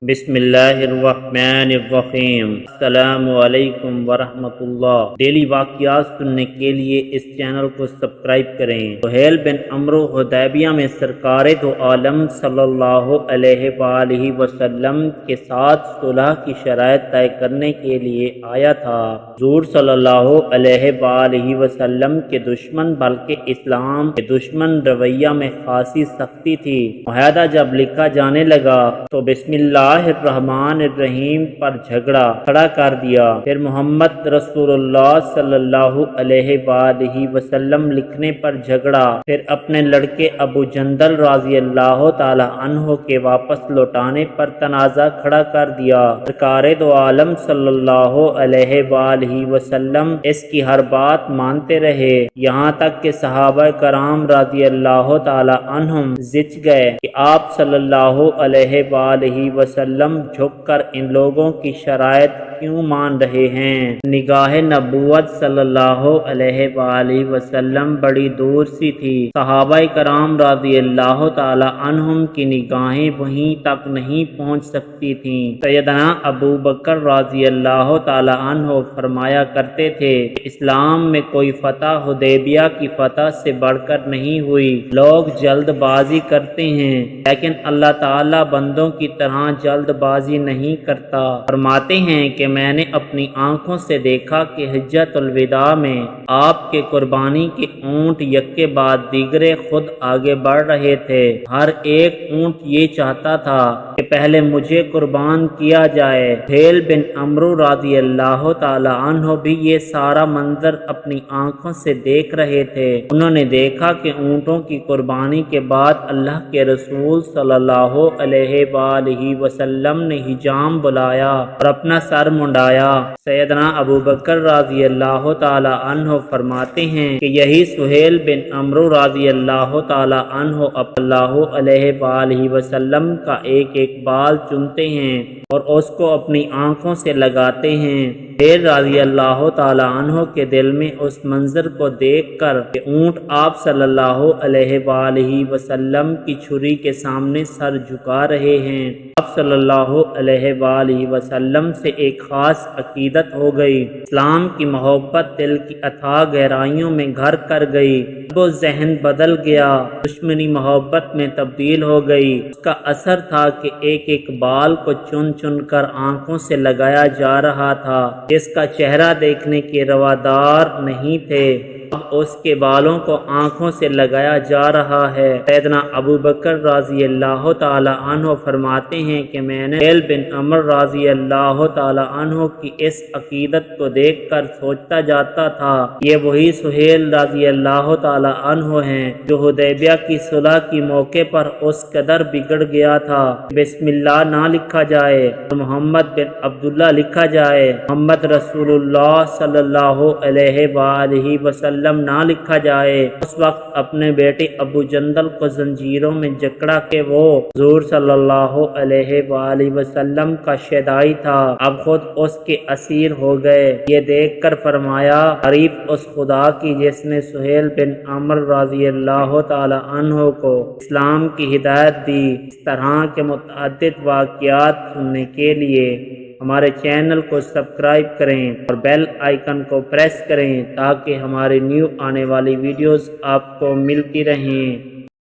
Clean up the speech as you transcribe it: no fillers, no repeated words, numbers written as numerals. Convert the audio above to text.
بسم اللہ الرحمن الرحیم۔ السلام علیکم ورحمۃ اللہ۔ ڈیلی واقعات سننے کے لیے اس چینل کو سبسکرائب کریں۔ سہیل بن عمرو حدیبیہ میں سرکار دو عالم صلی اللہ علیہ وآلہ وسلم کے ساتھ صلح کی شرائط طے کرنے کے لیے آیا تھا۔ حضور صلی اللہ علیہ وآلہ وسلم کے دشمن بلکہ اسلام کے دشمن رویہ میں خاصی سختی تھی۔ معاہدہ جب لکھا جانے لگا تو بسم اللہ الرحمن الرحیم پر جھگڑا کھڑا کر دیا، پھر محمد رسول اللہ صلی اللہ علیہ وآلہ وسلم لکھنے پر جھگڑا، پھر اپنے لڑکے ابو جندل رضی اللہ تعالی عنہ کے واپس لوٹانے پر تنازع کھڑا کر دیا۔ سرکار دو عالم صلی اللہ علیہ وآلہ وسلم اس کی ہر بات مانتے رہے، یہاں تک کہ صحابہ کرام رضی اللہ تعالی عنہم زچ گئے کہ آپ صلی اللہ علیہ وآلہ وسلم جھک کر ان لوگوں کی شرائط کیوں مان رہے ہیں۔ نگاہ نبوت صلی اللہ علیہ وآلہ وسلم بڑی دور سی تھی، صحابہ کرام رضی اللہ تعالی عنہم کی نگاہیں وہیں تک نہیں پہنچ سکتی تھیں۔ سیدنا ابو بکر رضی اللہ تعالی عنہ فرمایا کرتے تھے کہ اسلام میں کوئی فتح حدیبیہ کی فتح سے بڑھ کر نہیں ہوئی۔ لوگ جلد بازی کرتے ہیں لیکن اللہ تعالی بندوں کی طرح جلد بازی نہیں کرتا۔ فرماتے ہیں کہ میں نے اپنی آنکھوں سے دیکھا کہ حجۃ الوداع میں آپ کے قربانی کے اونٹ یکے بعد دیگرے خود آگے بڑھ رہے تھے۔ ہر ایک اونٹ یہ چاہتا تھا کہ پہلے مجھے قربان کیا جائے۔ سہیل بن عمرو رضی اللہ تعالی عنہ بھی یہ سارا منظر اپنی آنکھوں سے دیکھ رہے تھے۔ انہوں نے دیکھا کہ اونٹوں کی قربانی کے بعد اللہ کے رسول صلی اللہ علیہ وآلہ وسلم نے حجام بلایا اور اپنا سر منڈایا۔ سیدنا ابو بکر رضی اللہ تعالی عنہ فرماتے ہیں کہ یہی سہیل بن عمرو رضی اللہ تعالی عنہ اللہ علیہ وآلہ وسلم کا ایک ایک بال چنتے ہیں اور اس کو اپنی آنکھوں سے لگاتے ہیں۔ پھر رضی اللہ تعالی عنہ کے دل میں اس منظر کو دیکھ کر کہ اونٹ آپ صلی اللہ علیہ وآلہ وسلم کی چھری کے سامنے سر جھکا رہے ہیں، آپ صلی اللہ علیہ وآلہ وسلم سے ایک خاص عقیدت ہو گئی۔ اسلام کی محبت دل کی اتھاہ گہرائیوں میں گھر کر گئی، وہ ذہن بدل گیا، دشمنی محبت میں تبدیل ہو گئی۔ اس کا اثر تھا کہ ایک ایک بال کو چن چن کر آنکھوں سے لگایا جا رہا تھا، جس کا چہرہ دیکھنے کے روادار نہیں تھے، اب اس کے بالوں کو آنکھوں سے لگایا جا رہا ہے۔ سیدنا ابو بکر رضی اللہ تعالی عنہ فرماتے ہیں کہ میں نے سہیل بن عمرو رضی اللہ تعالی عنہ کی اس عقیدت کو دیکھ کر سوچتا جاتا تھا، یہ وہی سہیل رضی اللہ تعالی عنہ ہیں جو حدیبیہ کی صلح کی موقع پر اس قدر بگڑ گیا تھا، بسم اللہ نہ لکھا جائے اور محمد بن عبداللہ لکھا جائے، محمد رسول اللہ صلی اللہ علیہ وآلہ وسلم نہ لکھا جائے۔ اس وقت اپنے بیٹے ابو جندل کو زنجیروں میں جکڑا کہ وہ حضور صلی اللہ علیہ وآلہ وسلم کا شیدائی تھا، اب خود اس کے اسیر ہو گئے۔ یہ دیکھ کر فرمایا، تعریف اس خدا کی جس نے سہیل بن عمرو رضی اللہ تعالی عنہ کو اسلام کی ہدایت دی۔ اس طرح کے متعدد واقعات سننے کے لیے ہمارے چینل کو سبسکرائب کریں اور بیل آئیکن کو پریس کریں تاکہ ہماری نیو آنے والی ویڈیوز آپ کو ملتی رہیں۔